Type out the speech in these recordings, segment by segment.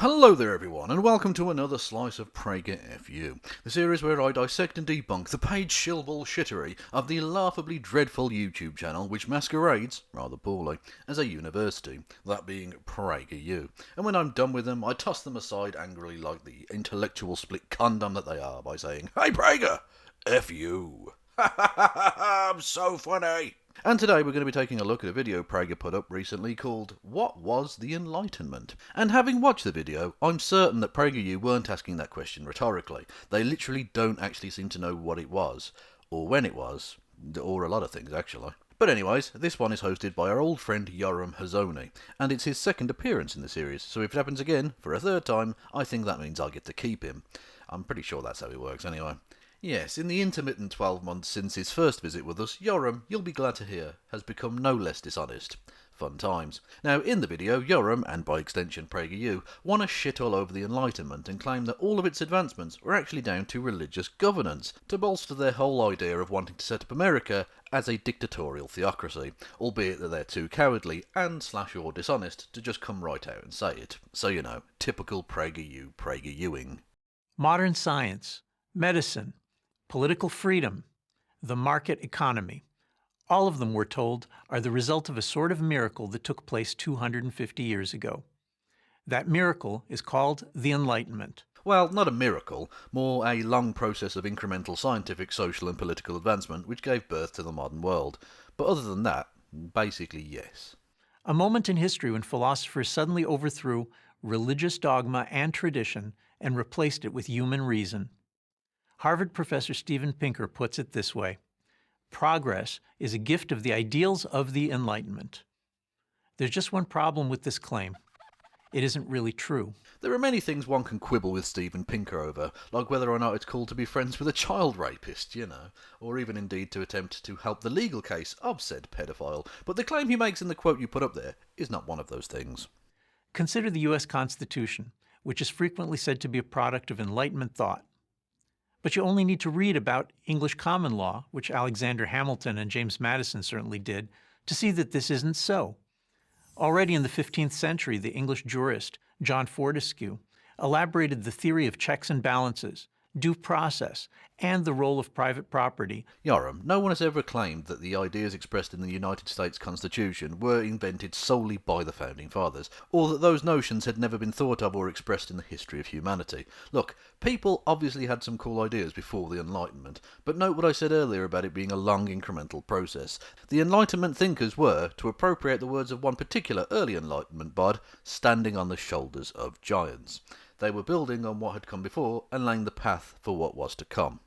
Hello there everyone, and welcome to another slice of Prager FU, the series where I dissect and debunk the page shill bullshittery of the laughably dreadful YouTube channel which masquerades, rather poorly, as a university, that being PragerU. And when I'm done with them, I toss them aside angrily like the intellectual split condom that they are by saying, "Hey Prager, F you." Ha ha ha ha, I'm so funny. And today we're going to be taking a look at a video Prager put up recently called What Was the Enlightenment? And having watched the video, I'm certain that PragerU weren't asking that question rhetorically. They literally don't actually seem to know what it was, or when it was, or a lot of things actually. But anyways, this one is hosted by our old friend Yoram Hazony, and it's his second appearance in the series, so if it happens again, for a third time, I think that means I get to keep him. I'm pretty sure that's how it works anyway. Yes, in the intermittent 12 months since his first visit with us, Yoram, you'll be glad to hear, has become no less dishonest. Fun times. Now, in the video, Yoram, and by extension PragerU, want to shit all over the Enlightenment and claim that all of its advancements were actually down to religious governance, to bolster their whole idea of wanting to set up America as a dictatorial theocracy, albeit that they're too cowardly and/or dishonest to just come right out and say it. So, you know, typical PragerU PragerUing. Modern science, medicine, political freedom, the market economy. All of them, we're told, are the result of a sort of miracle that took place 250 years ago. That miracle is called the Enlightenment. Well, not a miracle, more a long process of incremental scientific, social and political advancement which gave birth to the modern world. But other than that, basically yes. A moment in history when philosophers suddenly overthrew religious dogma and tradition and replaced it with human reason. Harvard professor Steven Pinker puts it this way: progress is a gift of the ideals of the Enlightenment. There's just one problem with this claim. It isn't really true. There are many things one can quibble with Steven Pinker over, like whether or not it's cool to be friends with a child rapist, you know, or even indeed to attempt to help the legal case of said pedophile, but the claim he makes in the quote you put up there is not one of those things. Consider the U.S. Constitution, which is frequently said to be a product of Enlightenment thought. But you only need to read about English common law, which Alexander Hamilton and James Madison certainly did, to see that this isn't so. Already in the 15th century, the English jurist John Fortescue elaborated the theory of checks and balances, due process, and the role of private property. Yoram, no one has ever claimed that the ideas expressed in the United States Constitution were invented solely by the Founding Fathers, or that those notions had never been thought of or expressed in the history of humanity. Look, people obviously had some cool ideas before the Enlightenment, but note what I said earlier about it being a long incremental process. The Enlightenment thinkers were, to appropriate the words of one particular early Enlightenment bod, standing on the shoulders of giants. They were building on what had come before and laying the path for what was to come.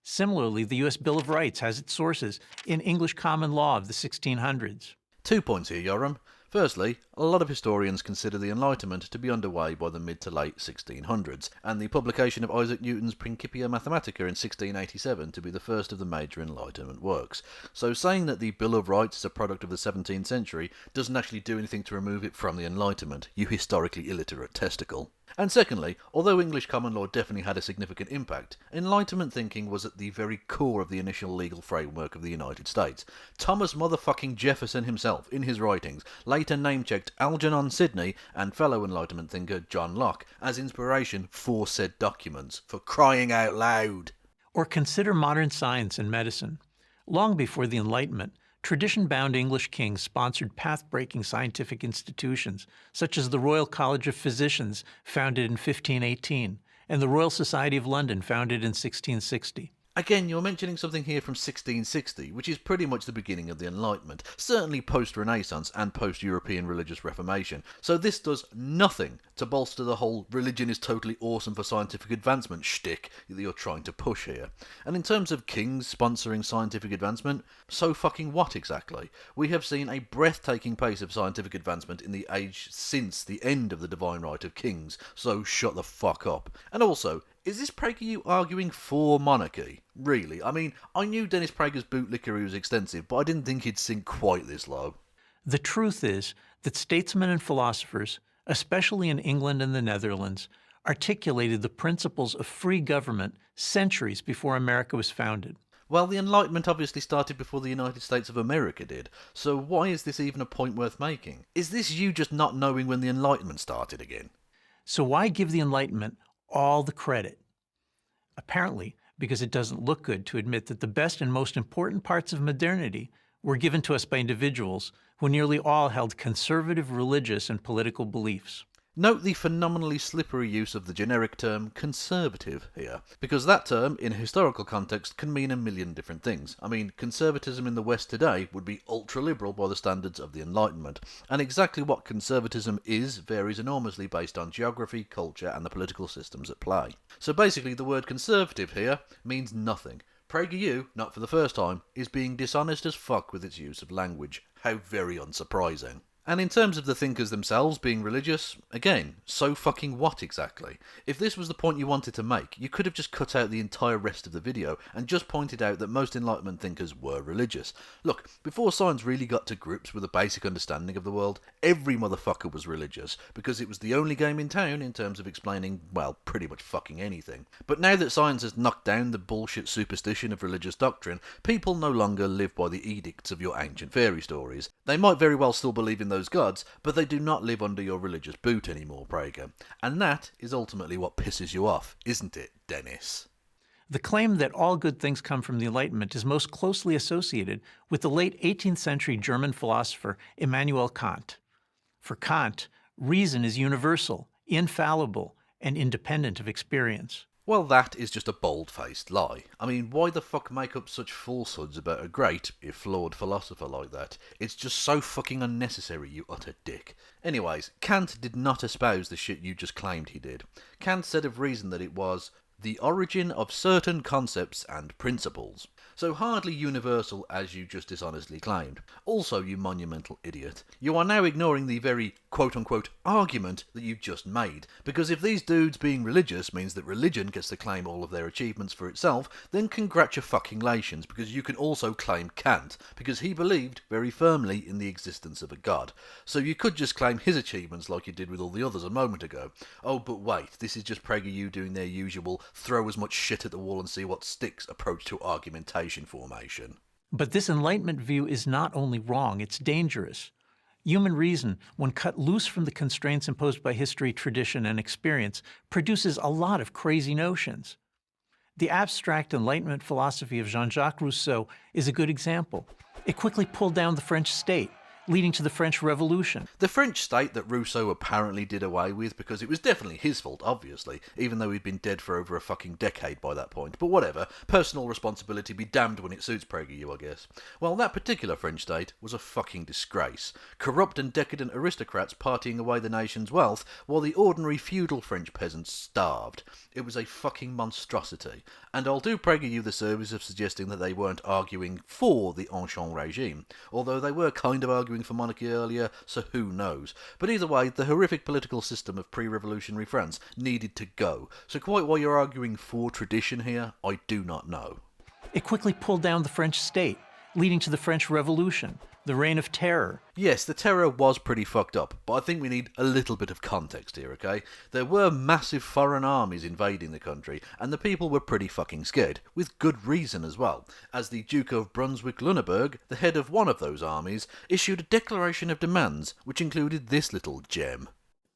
Similarly, the U.S. Bill of Rights has its sources in English common law of the 1600s. 2 points here, Yoram. Firstly, a lot of historians consider the Enlightenment to be underway by the mid to late 1600s, and the publication of Isaac Newton's Principia Mathematica in 1687 to be the first of the major Enlightenment works. So saying that the Bill of Rights is a product of the 17th century doesn't actually do anything to remove it from the Enlightenment, you historically illiterate testicle. And secondly, although English common law definitely had a significant impact, Enlightenment thinking was at the very core of the initial legal framework of the United States. Thomas motherfucking Jefferson himself, in his writings, later name-checked Algernon Sidney and fellow Enlightenment thinker John Locke as inspiration for said documents, for crying out loud. Or consider modern science and medicine. Long before the Enlightenment, tradition-bound English kings sponsored path-breaking scientific institutions, such as the Royal College of Physicians, founded in 1518, and the Royal Society of London, founded in 1660. Again, you're mentioning something here from 1660, which is pretty much the beginning of the Enlightenment, certainly post-Renaissance and post-European religious Reformation, so this does nothing to bolster the whole religion is totally awesome for scientific advancement shtick that you're trying to push here. And in terms of kings sponsoring scientific advancement, so fucking what exactly? We have seen a breathtaking pace of scientific advancement in the age since the end of the divine right of kings, so shut the fuck up. And also, is this PragerU arguing for monarchy? Really? I mean, I knew Dennis Prager's bootlickery was extensive, but I didn't think he'd sink quite this low. The truth is that statesmen and philosophers, especially in England and the Netherlands, articulated the principles of free government centuries before America was founded. Well, the Enlightenment obviously started before the United States of America did, so why is this even a point worth making? Is this you just not knowing when the Enlightenment started again? So why give the Enlightenment all the credit? Apparently, because it doesn't look good to admit that the best and most important parts of modernity were given to us by individuals who nearly all held conservative religious and political beliefs. Note the phenomenally slippery use of the generic term conservative here, because that term, in a historical context, can mean a million different things. I mean, conservatism in the West today would be ultra-liberal by the standards of the Enlightenment, and exactly what conservatism is varies enormously based on geography, culture, and the political systems at play. So basically, the word conservative here means nothing. PragerU, not for the first time, is being dishonest as fuck with its use of language. How very unsurprising. And in terms of the thinkers themselves being religious, again, so fucking what exactly? If this was the point you wanted to make, you could have just cut out the entire rest of the video and just pointed out that most Enlightenment thinkers were religious. Look, before science really got to grips with a basic understanding of the world, every motherfucker was religious, because it was the only game in town in terms of explaining, well, pretty much fucking anything. But now that science has knocked down the bullshit superstition of religious doctrine, people no longer live by the edicts of your ancient fairy stories. They might very well still believe in those gods, but they do not live under your religious boot anymore, Prager. And that is ultimately what pisses you off, isn't it, Dennis? The claim that all good things come from the Enlightenment is most closely associated with the late 18th century German philosopher Immanuel Kant. For Kant, reason is universal, infallible, and independent of experience. Well, that is just a bold-faced lie. I mean, why the fuck make up such falsehoods about a great, if flawed, philosopher like that? It's just so fucking unnecessary, you utter dick. Anyways, Kant did not espouse the shit you just claimed he did. Kant said of reason that it was the origin of certain concepts and principles. So hardly universal as you just dishonestly claimed. Also, you monumental idiot, you are now ignoring the very quote-unquote argument that you've just made, because if these dudes being religious means that religion gets to claim all of their achievements for itself, then congratulations, because you can also claim Kant, because he believed very firmly in the existence of a god. So you could just claim his achievements like you did with all the others a moment ago. Oh, but wait, this is just PragerU doing their usual throw as much shit at the wall and see what sticks approach to argumentation formation. But this Enlightenment view is not only wrong, it's dangerous. Human reason, when cut loose from the constraints imposed by history, tradition, and experience, produces a lot of crazy notions. The abstract Enlightenment philosophy of Jean-Jacques Rousseau is a good example. It quickly pulled down the French state, leading to the French Revolution. The French state that Rousseau apparently did away with, because it was definitely his fault, obviously, even though he'd been dead for over a fucking decade by that point. But whatever, personal responsibility be damned when it suits PragerU, I guess. Well, that particular French state was a fucking disgrace. Corrupt and decadent aristocrats partying away the nation's wealth, while the ordinary feudal French peasants starved. It was a fucking monstrosity. And I'll do PragerU the service of suggesting that they weren't arguing for the ancien regime, although they were kind of arguing for monarchy earlier, so who knows. But either way, the horrific political system of pre-revolutionary France needed to go. So quite why you're arguing for tradition here, I do not know. It quickly pulled down the French state, leading to the French Revolution, the Reign of Terror. Yes, the terror was pretty fucked up, but I think we need a little bit of context here, okay? There were massive foreign armies invading the country, and the people were pretty fucking scared, with good reason as well, as the Duke of Brunswick-Lüneburg, the head of one of those armies, issued a declaration of demands, which included this little gem.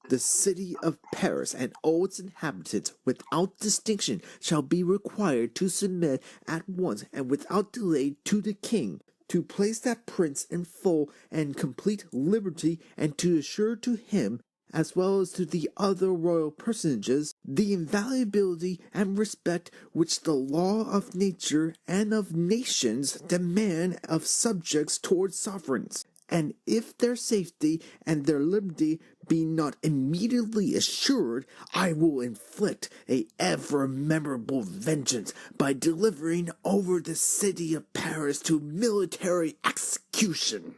The city of Paris and all its inhabitants, without distinction, shall be required to submit at once and without delay to the king, to place that prince in full and complete liberty, and to assure to him, as well as to the other royal personages, the inviolability and respect which the law of nature and of nations demand of subjects towards sovereigns. And if their safety and their liberty be not immediately assured, I will inflict a ever memorable vengeance by delivering over the city of Paris to military execution.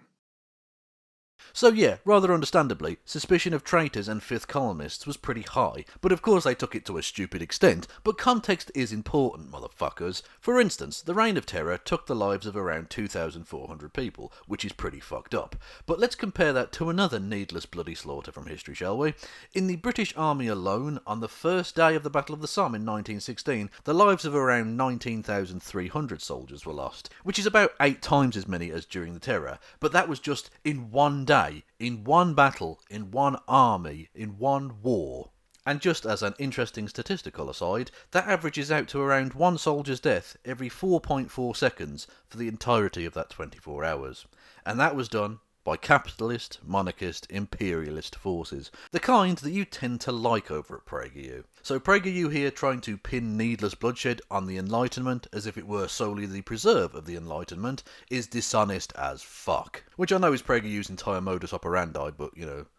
So yeah, rather understandably, suspicion of traitors and fifth columnists was pretty high, but of course they took it to a stupid extent, but context is important, motherfuckers. For instance, the Reign of Terror took the lives of around 2,400 people, which is pretty fucked up. But let's compare that to another needless bloody slaughter from history, shall we? In the British Army alone, on the first day of the Battle of the Somme in 1916, the lives of around 19,300 soldiers were lost, which is about 8 times as many as during the Terror, but that was just in one day. In one battle, in one army, in one war. And just as an interesting statistical aside, that averages out to around one soldier's death every 4.4 seconds for the entirety of that 24 hours. And that was done by capitalist, monarchist, imperialist forces, the kind that you tend to like over at PragerU. So PragerU here trying to pin needless bloodshed on the Enlightenment as if it were solely the preserve of the Enlightenment is dishonest as fuck. Which I know is PragerU's entire modus operandi, but,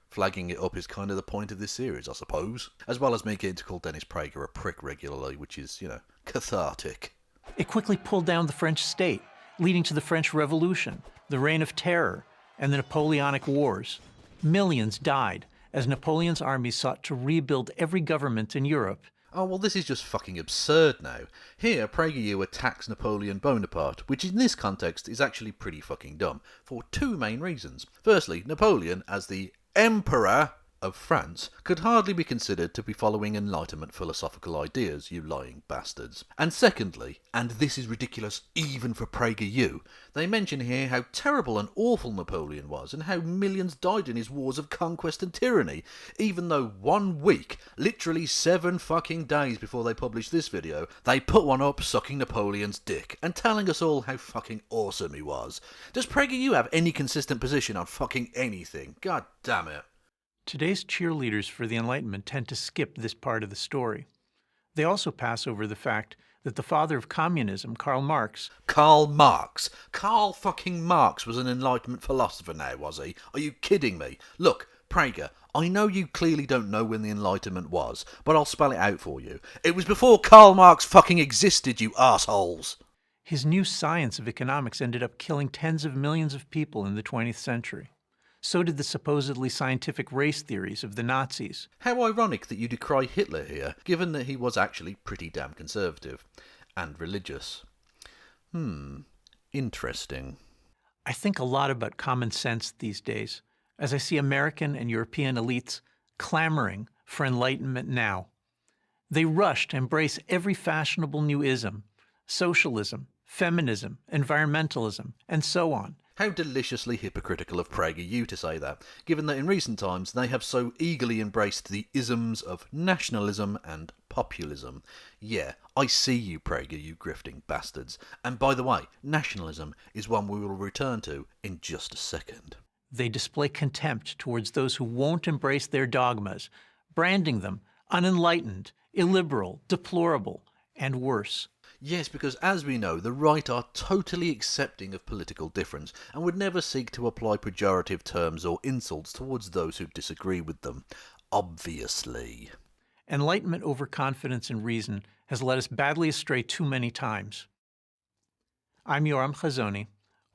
flagging it up is kind of the point of this series, I suppose. As well as me getting to call Dennis Prager a prick regularly, which is, cathartic. It quickly pulled down the French state, leading to the French Revolution, the Reign of Terror, and the Napoleonic Wars. Millions died as Napoleon's army sought to rebuild every government in Europe. Oh, well, this is just fucking absurd now. Here, PragerU attacks Napoleon Bonaparte, which in this context is actually pretty fucking dumb, for two main reasons. Firstly, Napoleon, as the Emperor of France, could hardly be considered to be following Enlightenment philosophical ideas, you lying bastards. And secondly, and this is ridiculous even for PragerU, they mention here how terrible and awful Napoleon was and how millions died in his wars of conquest and tyranny, even though 1 week, literally 7 fucking days before they published this video, they put one up sucking Napoleon's dick and telling us all how fucking awesome he was. Does PragerU have any consistent position on fucking anything? God damn it. Today's cheerleaders for the Enlightenment tend to skip this part of the story. They also pass over the fact that the father of communism, Karl Marx... Karl fucking Marx was an Enlightenment philosopher now, was he? Are you kidding me? Look, Prager, I know you clearly don't know when the Enlightenment was, but I'll spell it out for you. It was before Karl Marx fucking existed, you assholes! His new science of economics ended up killing tens of millions of people in the 20th century. So did the supposedly scientific race theories of the Nazis. How ironic that you decry Hitler here, given that he was actually pretty damn conservative. And religious. Interesting. I think a lot about common sense these days, as I see American and European elites clamoring for enlightenment now. They rush to embrace every fashionable new ism, socialism, feminism, environmentalism, and so on. How deliciously hypocritical of PragerU to say that, given that in recent times they have so eagerly embraced the isms of nationalism and populism. Yeah, I see you, Prager, you grifting bastards. And by the way, nationalism is one we will return to in just a second. They display contempt towards those who won't embrace their dogmas, branding them unenlightened, illiberal, deplorable, and worse. Yes, because as we know, the right are totally accepting of political difference and would never seek to apply pejorative terms or insults towards those who disagree with them. Obviously. Enlightenment over confidence in reason has led us badly astray too many times. I'm Yoram Chazoni,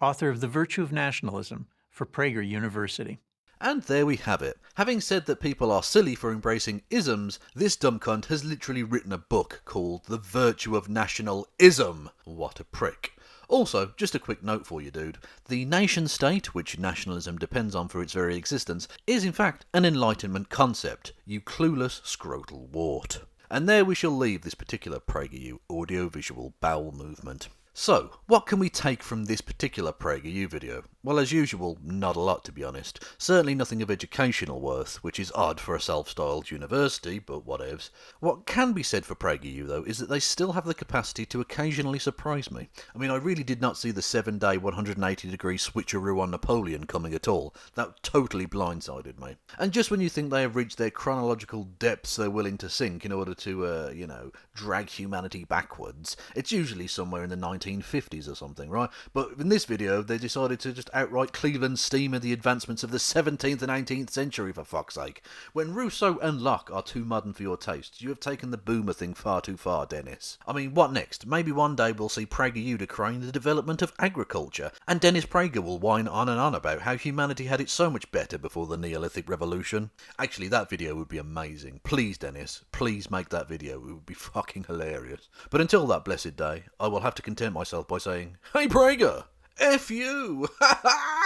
author of The Virtue of Nationalism for Prager University. And there we have it. Having said that people are silly for embracing isms, this dumb cunt has literally written a book called The Virtue of Nationalism. What a prick. Also, just a quick note for you, dude. The nation-state, which nationalism depends on for its very existence, is in fact an Enlightenment concept, you clueless scrotal wart. And there we shall leave this particular PragerU audio-visual bowel movement. So, what can we take from this particular PragerU video? Well, as usual, not a lot to be honest. Certainly nothing of educational worth, which is odd for a self-styled university, but whatevs. What can be said for PragerU though is that they still have the capacity to occasionally surprise me. I mean, I really did not see the 7-day 180-degree switcheroo on Napoleon coming at all. That totally blindsided me. And just when you think they have reached their chronological depths they're willing to sink in order to, drag humanity backwards, it's usually somewhere in the 1950s or something, right? But in this video, they decided to just outright Cleveland steamer the advancements of the 17th and 18th century, for fuck's sake. When Rousseau and Locke are too modern for your taste, you have taken the boomer thing far too far, Dennis. I mean, what next? Maybe one day we'll see PragerU decrying the development of agriculture, and Dennis Prager will whine on and on about how humanity had it so much better before the Neolithic Revolution. Actually, that video would be amazing. Please, Dennis, please make that video. It would be fucking hilarious. But until that blessed day, I will have to content myself by saying, "Hey Prager! F you!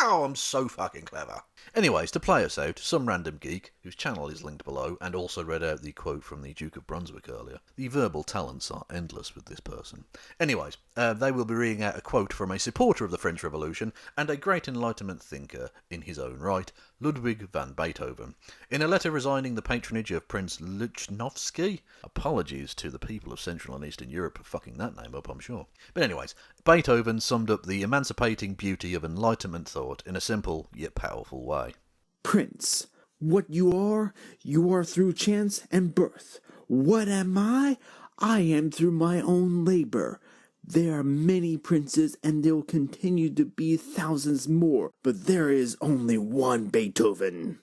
I'm so fucking clever." Anyways, to play us out, some random geek, whose channel is linked below, and also read out the quote from the Duke of Brunswick earlier. The verbal talents are endless with this person. Anyways, they will be reading out a quote from a supporter of the French Revolution and a great Enlightenment thinker in his own right, Ludwig van Beethoven. In a letter resigning the patronage of Prince Lichnowsky, apologies to the people of Central and Eastern Europe for fucking that name up, I'm sure. But anyways, Beethoven summed up the emancipating beauty of Enlightenment thought in a simple yet powerful way. Prince, what you are through chance and birth. What am I? I am through my own labor. There are many princes, and there will continue to be thousands more, but there is only one Beethoven.